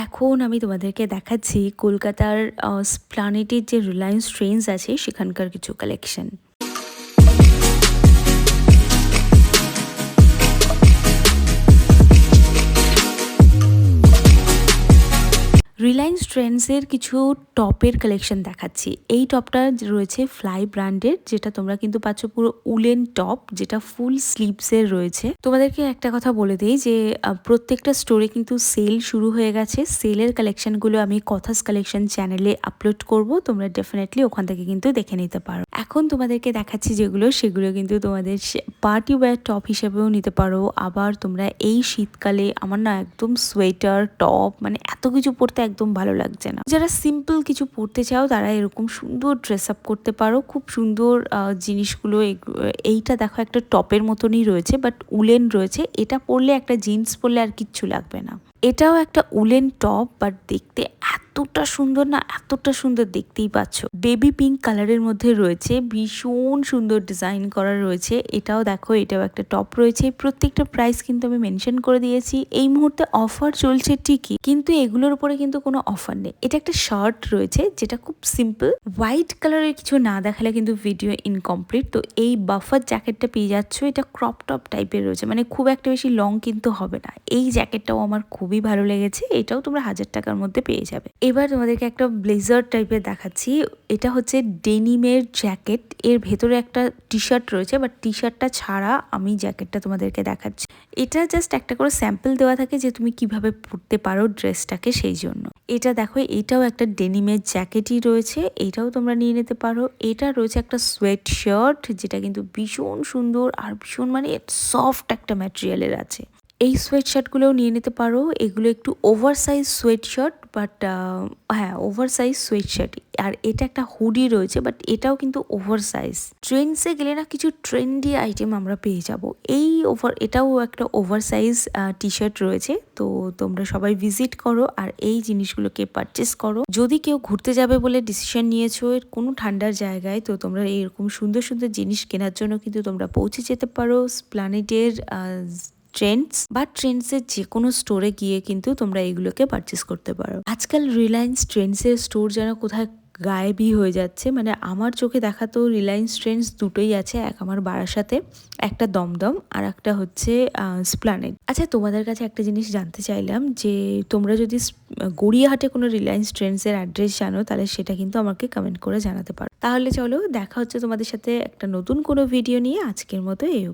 এখন আমি তোমাদেরকে দেখাচ্ছি কলকাতার স্প্লানেটের যে রিলায়েন্স ট্রেন্ডস আছে সেখানকার কিছু কালেকশন। রিলায়েন্স ট্রেন্ডসের কিছু টপের কালেকশন দেখাচ্ছি। এই টপটা রয়েছে ফ্লাই ব্র্যান্ডের, যেটা তোমরা কিন্তু পাচ্ছ পুরো উলেন টপ, যেটা ফুল স্লিভসের রয়েছে। তোমাদেরকে একটা কথা বলে দিই যে প্রত্যেকটা স্টোরে কিন্তু সেল শুরু হয়ে গেছে। সেলের কালেকশনগুলো আমি কথাস কালেকশন চ্যানেলে আপলোড করব, তোমরা ডেফিনেটলি ওখান থেকে কিন্তু দেখে নিতে পারো। এখন তোমাদেরকে দেখাচ্ছি যেগুলো, সেগুলো কিন্তু তোমাদের পার্টি ওয়্যার টপ হিসেবেও নিতে পারো। আবার তোমরা এই শীতকালে আমার না একদম সোয়েটার টপ মানে এত কিছু পরতে একদম ভালো লাগছে না। যারা সিম্পল কিছু পরতে চাও তারা এরকম সুন্দর ড্রেস আপ করতে পারো। খুব সুন্দর জিনিসগুলো। এইটা দেখো একটা টপের মতনই রয়েছে, বাট উলেন রয়েছে। এটা পরলে একটা জিন্স পরলে আর কিচ্ছু লাগবে না। এটাও একটা উলেন টপ, বাট দেখতে এতটা সুন্দর না, এতটা সুন্দর, দেখতেই পাচ্ছ। বেবি পিঙ্ক কালারের মধ্যে রয়েছে, ভীষণ সুন্দর ডিজাইন করা রয়েছে। এটাও দেখো, এটাও একটা টপ রয়েছে। প্রত্যেকটা প্রাইস কিন্তু আমি মেনশন করে দিয়েছি। এই মুহূর্তে অফার চলছে ঠিকই, কিন্তু এগুলোর উপরে কিন্তু কোনো অফার নেই। এটা একটা শার্ট রয়েছে যেটা খুব সিম্পল হোয়াইট কালারের, কিছু না দেখালে কিন্তু ভিডিও ইনকমপ্লিট। তো এই বাফার জ্যাকেটটা পেয়ে যাচ্ছ, এটা ক্রপ টপ টাইপের রয়েছে, মানে খুব একটা বেশি লং কিন্তু হবে না। এই জ্যাকেটটাও আমার খুবই ভালো লেগেছে, এটাও তোমরা 1000 টাকার মধ্যে পেয়ে যাবে। এবার তোমাদেরকে একটা ব্লেজার টাইপের দেখাচ্ছি। এটা হচ্ছে ডেনিমের জ্যাকেট, এর ভেতরে একটা টি শার্ট রয়েছে, বাট টি শার্টটা ছাড়া আমি জ্যাকেটটা তোমাদেরকে দেখাচ্ছি। এটা জাস্ট একটা করে স্যাম্পল দেওয়া থাকে যে তুমি কিভাবে পরতে পারো ড্রেসটাকে, সেই জন্য। এটা দেখো, এটাও একটা ডেনিমের জ্যাকেটই রয়েছে, এটাও তোমরা নিয়ে নিতে পারো। এটা রয়েছে একটা সোয়েট শার্ট, যেটা কিন্তু ভীষণ সুন্দর আর ভীষণ মানে সফট একটা ম্যাটেরিয়ালের আছে। এই সোয়েট শার্টগুলোও নিয়ে নিতে পারো। এগুলো একটু over size sweat shirt, but হ্যাঁ, ওভার সাইজ সোয়েট শার্ট। আর এটা একটা হুডি রয়েছে, বাট এটাও কিন্তু ওভার সাইজ। ট্রেন্ডসে গেলে না কিছু ট্রেন্ডি আইটেম আমরা পেয়ে যাব। এটাও একটা ওভার সাইজ টি শার্ট রয়েছে। তো তোমরা সবাই ভিজিট করো আর এই জিনিসগুলোকে পারচেস করো। যদি কেউ ঘুরতে যাবে বলে ডিসিশন নিয়েছো কোনো ঠান্ডার জায়গায়, তো তোমরা এরকম সুন্দর সুন্দর জিনিস কেনার জন্য কিন্তু তোমরা পৌঁছে যেতে পারো স্প্লানেটের ট্রেন্ডস বা ট্রেন্ডসের যে কোনো স্টোরে গিয়ে কিন্তু তোমরা এগুলোকে পারচেস করতে পারো। আজকাল রিলায়েন্স ট্রেন্ডসের স্টোর যেন কোথায় গায়েবই হয়ে যাচ্ছে। মানে আমার চোখে দেখা তো রিলায়েন্স ট্রেন্ডস দুটোই আছে, এক আমার বারাসাতে, একটা দমদম, আর একটা হচ্ছে স্প্লানেড। আচ্ছা, তোমাদের কাছে একটা জিনিস জানতে চাইলাম যে তোমরা যদি গড়িয়াহাটে কোনো রিলায়েন্স ট্রেন্ডসের অ্যাড্রেস জানো, তাহলে সেটা কিন্তু আমাকে কমেন্ট করে জানাতে পারো। তাহলে চলো, দেখা হচ্ছে তোমাদের সাথে একটা নতুন কোনো ভিডিও নিয়ে। আজকের মতো এই